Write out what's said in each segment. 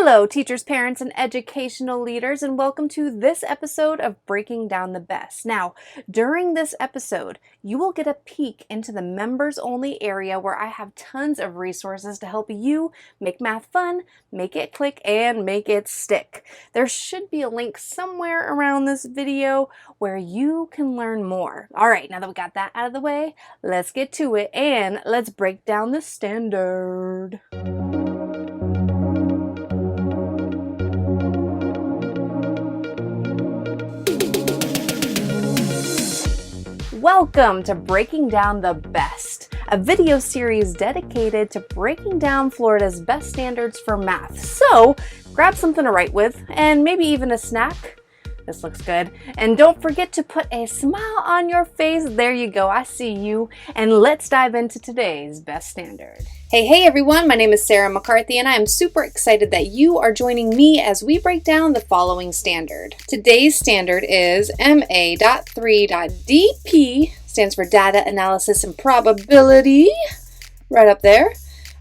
Hello, teachers, parents, and educational leaders, and welcome to this episode of Breaking Down the B.E.S.T. Now, during this episode, you will get a peek into the members-only area where I have tons of resources to help you make math fun, make it click, and make it stick. There should be a link somewhere around this video where you can learn more. All right, now that we got that out of the way, let's get to it, and let's break down the standard. Welcome to Breaking Down the B.E.S.T, a video series dedicated to breaking down Florida's best standards for math. So grab something to write with and maybe even a snack. This looks good. And don't forget to put a smile on your face. There you go. I see you. And let's dive into today's best standard. Hey everyone. My name is Sarah McCarthy and I am super excited that you are joining me as we break down the following standard. Today's standard is MA.3.DP, stands for Data Analysis and Probability. Right up there.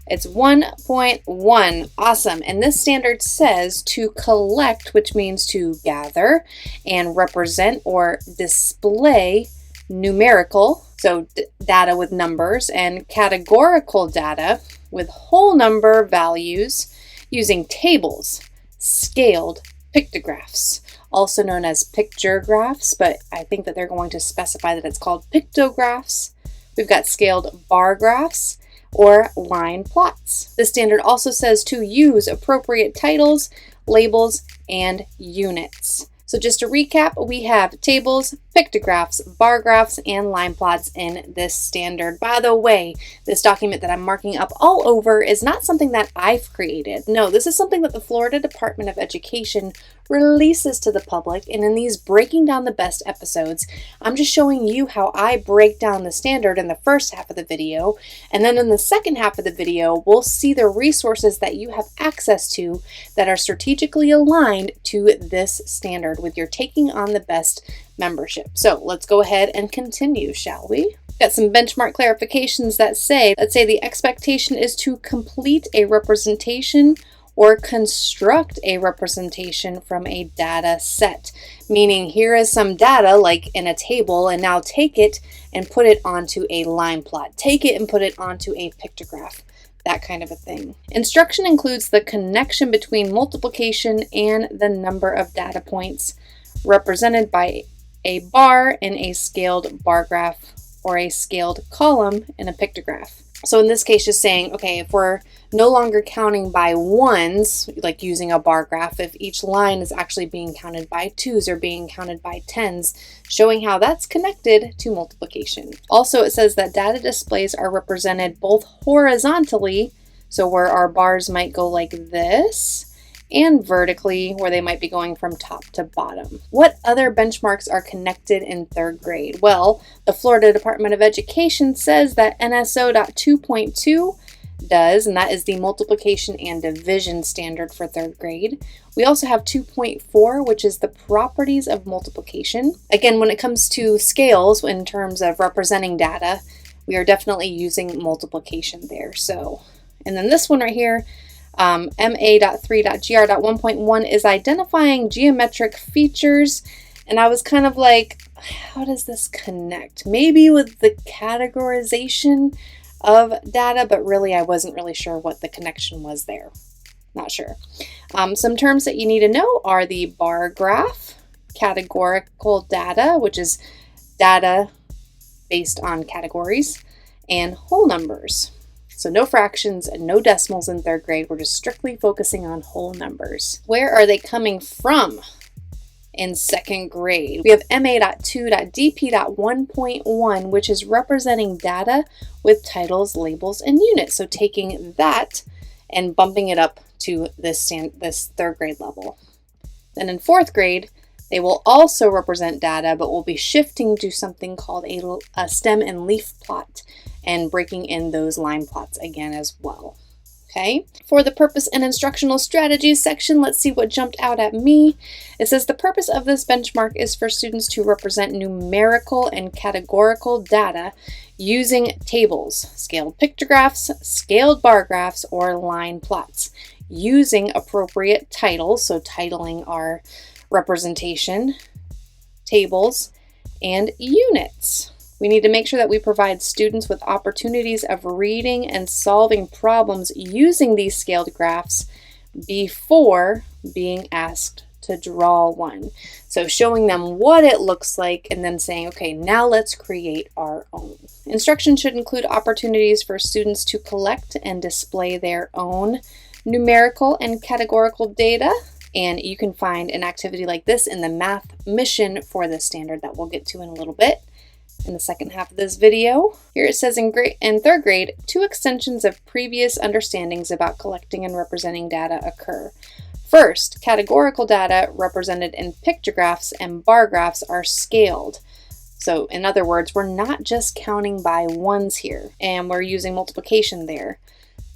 It's 1.1. Awesome. And this standard says to collect, which means to gather and represent or display numerical, so data with numbers, and categorical data with whole number values using tables, scaled pictographs, also known as picture graphs, but I think that they're going to specify that it's called pictographs. We've got scaled bar graphs, or line plots. The standard also says to use appropriate titles, labels, and units. So just to recap, we have tables, pictographs, bar graphs, and line plots in this standard. By the way, this document that I'm marking up all over is not something that I've created. No, this is something that the Florida Department of Education releases to the public, and in these Breaking Down the B.E.S.T episodes, I'm just showing you how I break down the standard in the first half of the video, and then in the second half of the video, we'll see the resources that you have access to that are strategically aligned to this standard with your Taking on the B.E.S.T membership. So let's go ahead and continue, shall we? Got some benchmark clarifications that say, let's say the expectation is to complete a representation or construct a representation from a data set. Meaning here is some data like in a table, and now take it and put it onto a line plot. Take it and put it onto a pictograph. That kind of a thing. Instruction includes the connection between multiplication and the number of data points represented by a bar in a scaled bar graph or a scaled column in a pictograph. So in this case, just saying, okay, if we're no longer counting by ones, like using a bar graph, if each line is actually being counted by twos or being counted by tens, showing how that's connected to multiplication. Also, it says that data displays are represented both horizontally, so where our bars might go like this, and vertically, where they might be going from top to bottom. What other benchmarks are connected in third grade? Well, the Florida Department of Education says that NSO.2.2 does, and that is the multiplication and division standard for third grade. We also have 2.4, which is the properties of multiplication. Again, when it comes to scales, in terms of representing data, we are definitely using multiplication there. So, and then this one right here, MA.3.GR.1.1 is identifying geometric features, and I was kind of like, how does this connect? Maybe with the categorization of data, but really I wasn't really sure what the connection was there. Not sure. Some terms that you need to know are the bar graph, categorical data, which is data based on categories, and whole numbers. So no fractions and no decimals in third grade. We're just strictly focusing on whole numbers. Where are they coming from in second grade? We have MA.2.DP.1.1, which is representing data with titles, labels, and units. So taking that and bumping it up to this third grade level. Then in fourth grade, they will also represent data, but will be shifting to something called a stem and leaf plot and breaking in those line plots again as well. Okay, for the purpose and instructional strategies section, let's see what jumped out at me. It says the purpose of this benchmark is for students to represent numerical and categorical data using tables, scaled pictographs, scaled bar graphs, or line plots. using appropriate titles, so titling our representation, tables, and units. We need to make sure that we provide students with opportunities of reading and solving problems using these scaled graphs before being asked to draw one. So showing them what it looks like and then saying, okay, now let's create our own. Instruction should include opportunities for students to collect and display their own numerical and categorical data. And you can find an activity like this in the math mission for this standard that we'll get to in a little bit in the second half of this video. Here it says in third grade, 2 extensions of previous understandings about collecting and representing data occur. First, categorical data represented in pictographs and bar graphs are scaled. So in other words, we're not just counting by ones here, and we're using multiplication there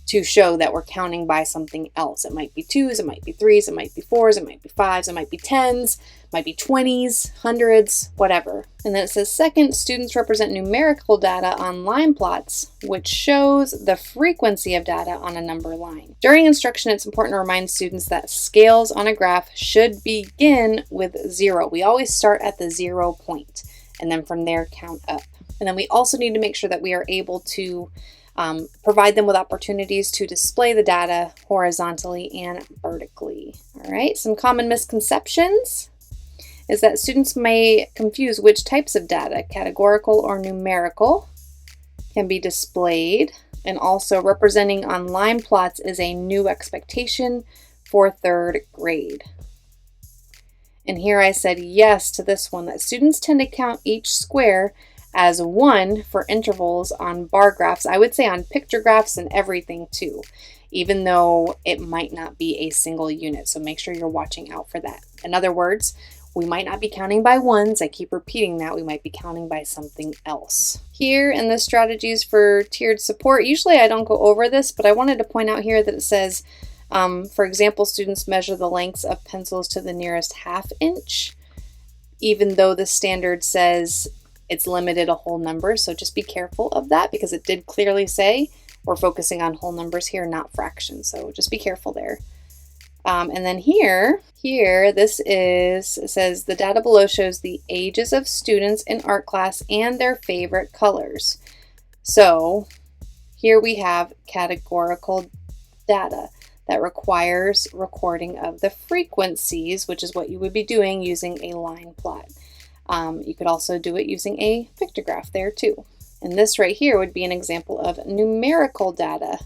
to show that we're counting by something else. It might be 2s, it might be 3s, it might be 4s, it might be 5s, it might be 10s, it might be 20s, hundreds, whatever. And then it says, second, students represent numerical data on line plots, which shows the frequency of data on a number line. During instruction, it's important to remind students that scales on a graph should begin with 0. We always start at the 0 point, and then from there count up. And then we also need to make sure that we are able to provide them with opportunities to display the data horizontally and vertically. All right, some common misconceptions is that students may confuse which types of data, categorical or numerical, can be displayed, and also representing on line plots is a new expectation for third grade. And here I said yes to this one, that students tend to count each square as 1 for intervals on bar graphs. I would say on pictographs and everything too, even though it might not be a single unit. So make sure you're watching out for that. In other words, we might not be counting by ones. I keep repeating that. We might be counting by something else. Here in the strategies for tiered support, usually I don't go over this, but I wanted to point out here that it says, for example, students measure the lengths of pencils to the nearest ½ inch, even though the standard says it's limited a whole number. So just be careful of that, because it did clearly say we're focusing on whole numbers here, not fractions. So just be careful there. And then here, it says the data below shows the ages of students in art class and their favorite colors. So here we have categorical data that requires recording of the frequencies, which is what you would be doing using a line plot. You could also do it using a pictograph there too. And this right here would be an example of numerical data.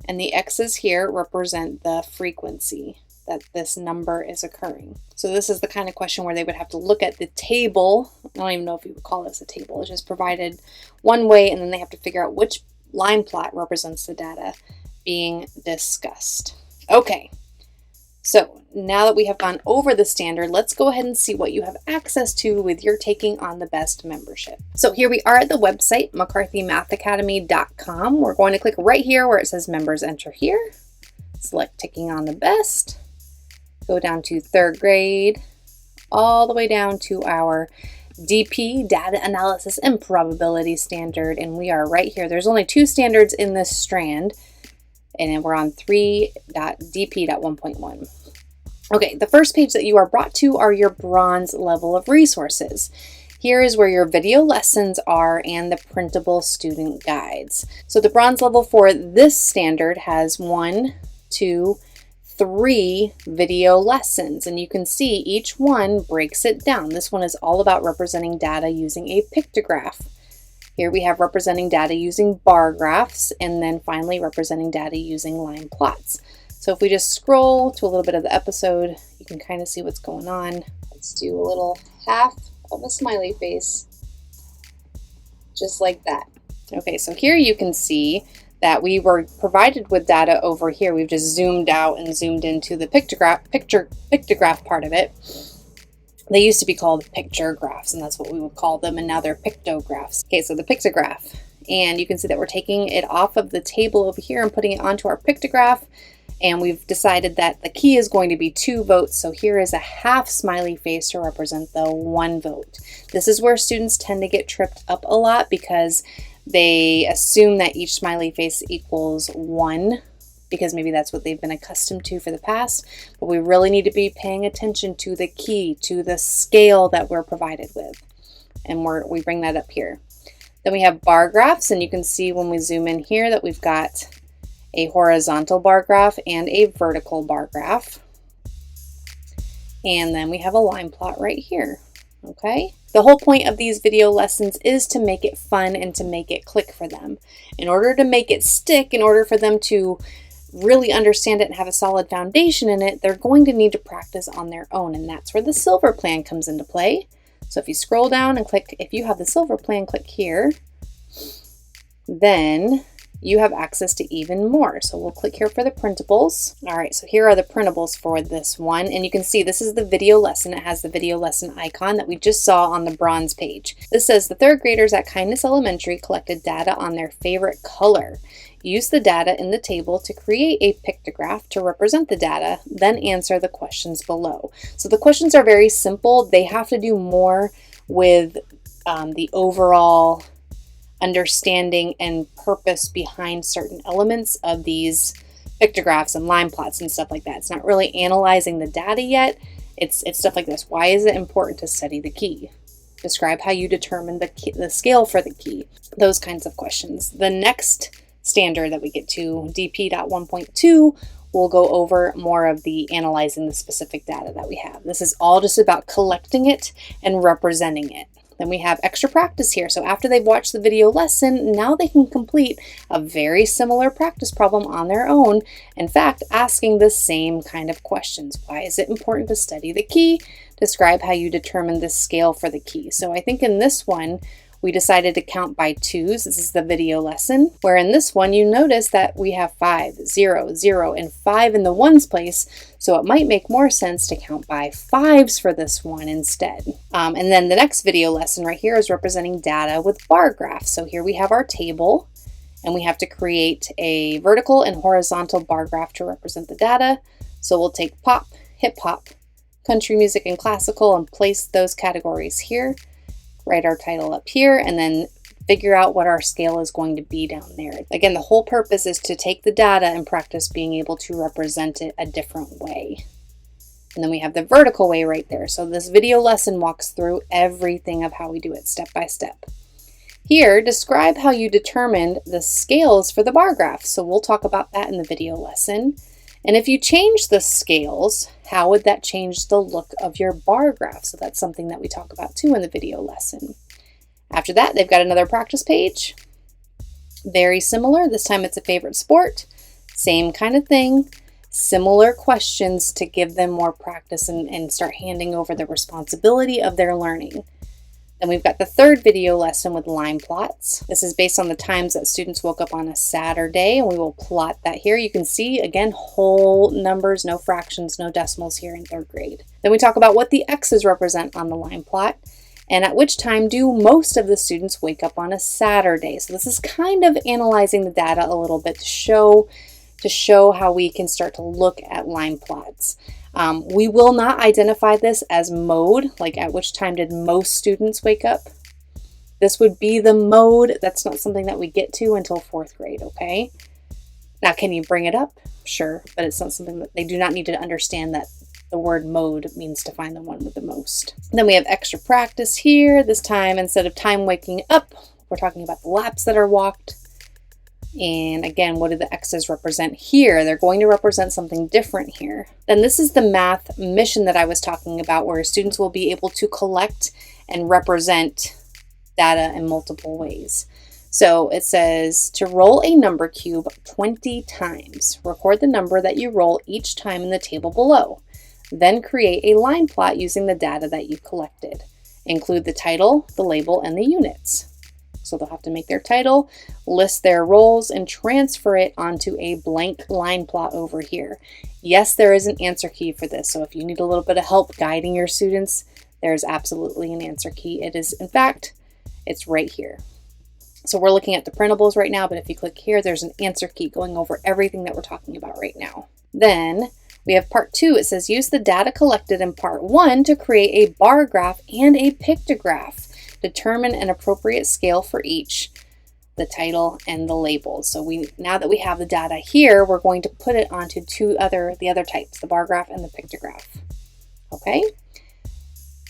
And the X's here represent the frequency that this number is occurring. So this is the kind of question where they would have to look at the table. I don't even know if you would call this a table. It's just provided one way, and then they have to figure out which line plot represents the data being discussed. Okay. So now that we have gone over the standard, let's go ahead and see what you have access to with your taking on the B.E.S.T membership. So here we are at the website, McCarthyMathAcademy.com. We're going to click right here where it says members enter here. Select taking on the B.E.S.T. Go down to third grade, all the way down to our DP, data analysis and probability standard. And we are right here. There's only 2 standards in this strand, and we're on 3.DP.1.1. Okay, the first page that you are brought to are your bronze level of resources. Here is where your video lessons are and the printable student guides. So the bronze level for this standard has 1, 2, 3 video lessons, and you can see each one breaks it down. This one is all about representing data using a pictograph. Here we have representing data using bar graphs, and then finally representing data using line plots. So if we just scroll to a little bit of the episode, you can kind of see what's going on. Let's do a little half of a smiley face, just like that. Okay, so here you can see that we were provided with data over here. We've just zoomed out and zoomed into the pictograph part of it. They used to be called picture graphs, and that's what we would call them, and now they're pictographs. Okay, so the pictograph, and you can see that we're taking it off of the table over here and putting it onto our pictograph, and we've decided that the key is going to be 2 votes. So here is a half smiley face to represent the 1 vote. This is where students tend to get tripped up a lot because they assume that each smiley face equals 1 because maybe that's what they've been accustomed to for the past. But we really need to be paying attention to the key, to the scale that we're provided with. And we bring that up here. Then we have bar graphs, and you can see when we zoom in here that we've got a horizontal bar graph and a vertical bar graph. And then we have a line plot right here, okay? The whole point of these video lessons is to make it fun and to make it click for them. In order to make it stick, in order for them to really understand it and have a solid foundation in it, they're going to need to practice on their own, and that's where the silver plan comes into play. So if you scroll down and click, if you have the silver plan, click here, then you have access to even more. So we'll click here for the printables. All right, so here are the printables for this one. And you can see this is the video lesson. It has the video lesson icon that we just saw on the bronze page. This says the third graders at Kindness Elementary collected data on their favorite color. Use the data in the table to create a pictograph to represent the data, then answer the questions below. So the questions are very simple. They have to do more with the overall understanding and purpose behind certain elements of these pictographs and line plots and stuff like that. It's not really analyzing the data yet. It's stuff like this. Why is it important to study the key? Describe how you determine the scale for the key. Those kinds of questions. The next standard that we get to, DP.1.2, we'll go over more of the analyzing the specific data that we have. This is all just about collecting it and representing it. Then we have extra practice here. So after they've watched the video lesson, now they can complete a very similar practice problem on their own. In fact, asking the same kind of questions. Why is it important to study the key? Describe how you determine the scale for the key. So I think in this one, we decided to count by twos. This is the video lesson, where in this one, you notice that we have 5, 0, 0, and 5 in the ones place. So it might make more sense to count by 5s for this one instead. And then the next video lesson right here is representing data with bar graphs. So here we have our table, and we have to create a vertical and horizontal bar graph to represent the data. So we'll take pop, hip hop, country music, and classical and place those categories here. Write our title up here, and then figure out what our scale is going to be down there. Again, the whole purpose is to take the data and practice being able to represent it a different way. And then we have the vertical way right there. So this video lesson walks through everything of how we do it step by step. Here, describe how you determined the scales for the bar graph. So we'll talk about that in the video lesson. And if you change the scales, how would that change the look of your bar graph? So that's something that we talk about too in the video lesson. After that, they've got another practice page. Very similar. This time it's a favorite sport. Same kind of thing. Similar questions to give them more practice and start handing over the responsibility of their learning. Then we've got the third video lesson with line plots. This is based on the times that students woke up on a Saturday, and we will plot that here. You can see, again, whole numbers, no fractions, no decimals here in third grade. Then we talk about what the X's represent on the line plot, and at which time do most of the students wake up on a Saturday. So this is kind of analyzing the data a little bit to show how we can start to look at line plots. We will not identify this as mode, like at which time did most students wake up. This would be the mode. That's not something that we get to until 4th grade, okay? Now, can you bring it up? Sure, but it's not something that they do not need to understand that the word mode means to find the one with the most. Then we have extra practice here. This time, instead of time waking up, we're talking about the laps that are walked. And again, what do the X's represent here? They're going to represent something different here. Then this is the math mission that I was talking about, where students will be able to collect and represent data in multiple ways. So it says to roll a number cube 20 times. Record the number that you roll each time in the table below. Then create a line plot using the data that you collected. Include the title, the label, and the units. So they'll have to make their title, list their roles, and transfer it onto a blank line plot over here. Yes, there is an answer key for this. So if you need a little bit of help guiding your students, there's absolutely an answer key. It is, in fact, it's right here. So we're looking at the printables right now, but if you click here, there's an answer key going over everything that we're talking about right now. Then we have part 2. It says use the data collected in part 1 to create a bar graph and a pictograph. Determine an appropriate scale for each. the title and the labels. So now that we have the data here, we're going to put it onto the other types, the bar graph and the pictograph. Okay.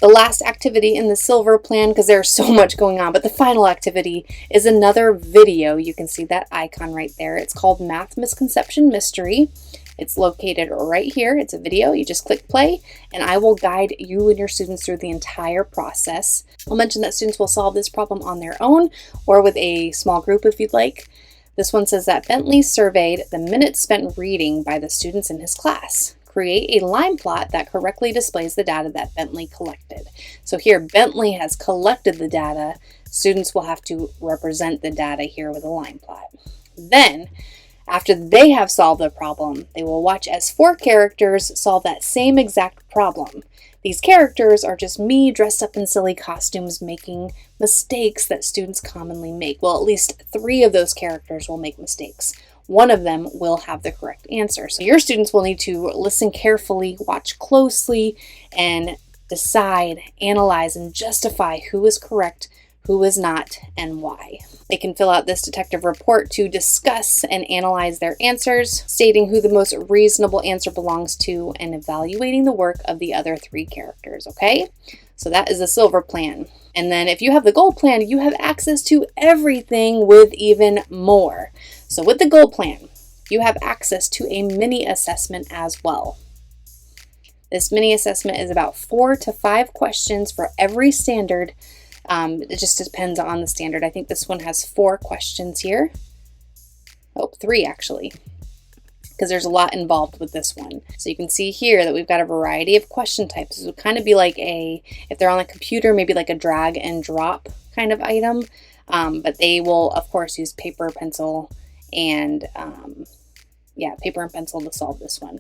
The last activity in the silver plan, because there's so much going on, but the final activity is another video. You can see that icon right there. It's called Math Misconception Mystery. It's located right here. It's a video. You just click play, and I will guide you and your students through the entire process. I'll mention that students will solve this problem on their own or with a small group if you'd like. This one says that Bentley surveyed the minutes spent reading by the students in his class. Create a line plot that correctly displays the data that Bentley collected. So here, Bentley has collected the data. Students will have to represent the data here with a line plot. Then, after they have solved the problem, they will watch as 4 characters solve that same exact problem. These characters are just me dressed up in silly costumes making mistakes that students commonly make. Well, at least 3 of those characters will make mistakes. One of them will have the correct answer. So your students will need to listen carefully, watch closely, and decide, analyze, and justify who is correct, who is not, and why. They can fill out this detective report to discuss and analyze their answers, stating who the most reasonable answer belongs to, and evaluating the work of the other 3 characters, okay? So that is the silver plan. And then if you have the gold plan, you have access to everything with even more. So with the gold plan, you have access to a mini assessment as well. This mini assessment is about 4 to 5 questions for every standard. It just depends on the standard. I think this one has 4 questions here. Oh, 3 actually, because there's a lot involved with this one. So you can see here that we've got a variety of question types. It would kind of be like if they're on a computer, maybe like a drag and drop kind of item. But they will, of course, use paper, pencil, and paper and pencil to solve this one.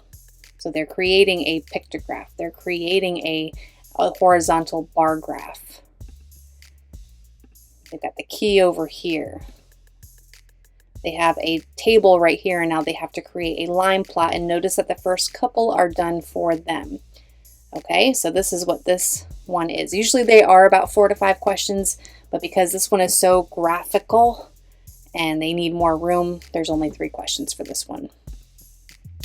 So they're creating a pictograph. They're creating a horizontal bar graph. They've got the key over here. They have a table right here, and now they have to create a line plot, and notice that the first couple are done for them. Okay, so this is what this one is. Usually they are about 4 to 5 questions, but because this one is so graphical and they need more room, there's only 3 questions for this one.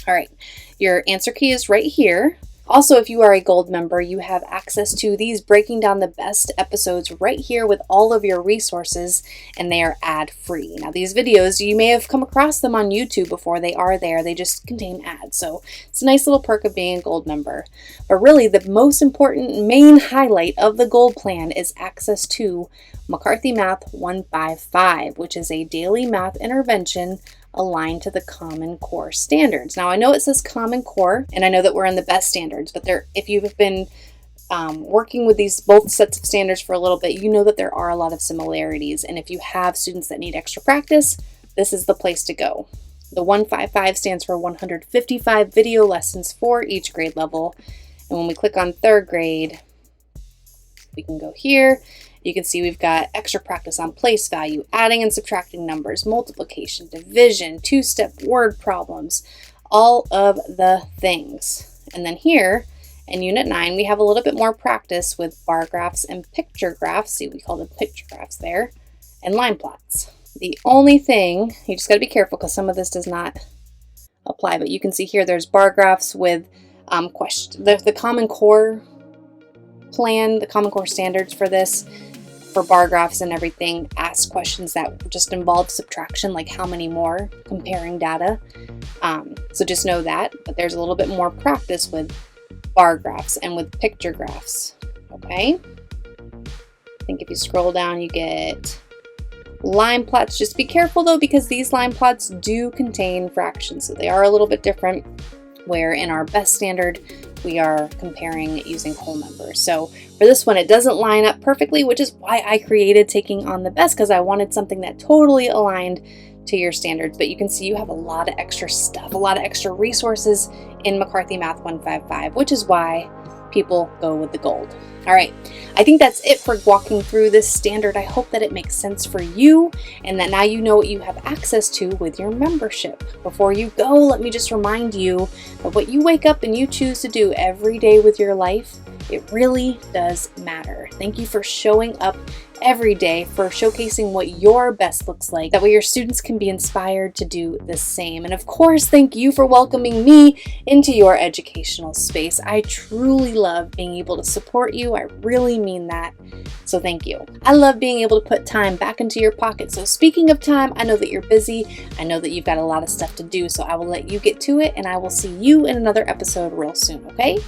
All right, your answer key is right here. Also, if you are a gold member, you have access to these breaking down the best episodes right here with all of your resources, and they are ad-free. Now, these videos, you may have come across them on YouTube before. They are there. They just contain ads. So it's a nice little perk of being a gold member. But really, the most important main highlight of the gold plan is access to McCarthy Math 155, which is a daily math intervention aligned to the Common Core standards. Now, I know it says Common Core, and I know that we're in the BEST standards, but if you've been working with both sets of standards for a little bit, you know that there are a lot of similarities. And if you have students that need extra practice, this is the place to go. The 155 stands for 155 video lessons for each grade level. And when we click on 3rd grade, we can go here. You can see we've got extra practice on place value, adding and subtracting numbers, multiplication, division, 2-step word problems, all of the things. And then here in Unit 9, we have a little bit more practice with bar graphs and picture graphs. See, we call them picture graphs there, and line plots. The only thing, you just got to be careful because some of this does not apply, but you can see here there's bar graphs with the Common Core plan, the Common Core standards for this. For bar graphs and everything, ask questions that just involve subtraction, like how many more, comparing data. So just know that, but there's a little bit more practice with bar graphs and with picture graphs, okay? I think if you scroll down, you get line plots. Just be careful though, because these line plots do contain fractions, so they are a little bit different, where in our BEST standard, we are comparing using whole numbers. So for this one, it doesn't line up perfectly, which is why I created taking on the BEST, because I wanted something that totally aligned to your standards. But you can see you have a lot of extra stuff, a lot of extra resources in McCarthy Math 155, which is why people go with the gold. All right, I think that's it for walking through this standard. I hope that it makes sense for you and that now you know what you have access to with your membership. Before you go, let me just remind you that what you wake up and you choose to do every day with your life It really does matter. Thank you for showing up every day, for showcasing what your best looks like. That way your students can be inspired to do the same. And of course, thank you for welcoming me into your educational space. I truly love being able to support you. I really mean that. So thank you. I love being able to put time back into your pocket. So speaking of time, I know that you're busy. I know that you've got a lot of stuff to do. So I will let you get to it, and I will see you in another episode real soon, okay?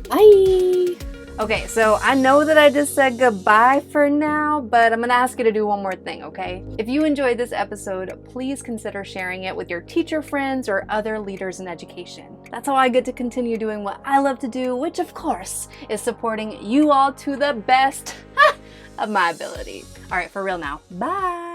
Bye. Okay, so I know that I just said goodbye for now, but I'm gonna ask you to do one more thing, okay? If you enjoyed this episode, please consider sharing it with your teacher friends or other leaders in education. That's how I get to continue doing what I love to do, which of course is supporting you all to the best of my ability. All right, for real now. Bye.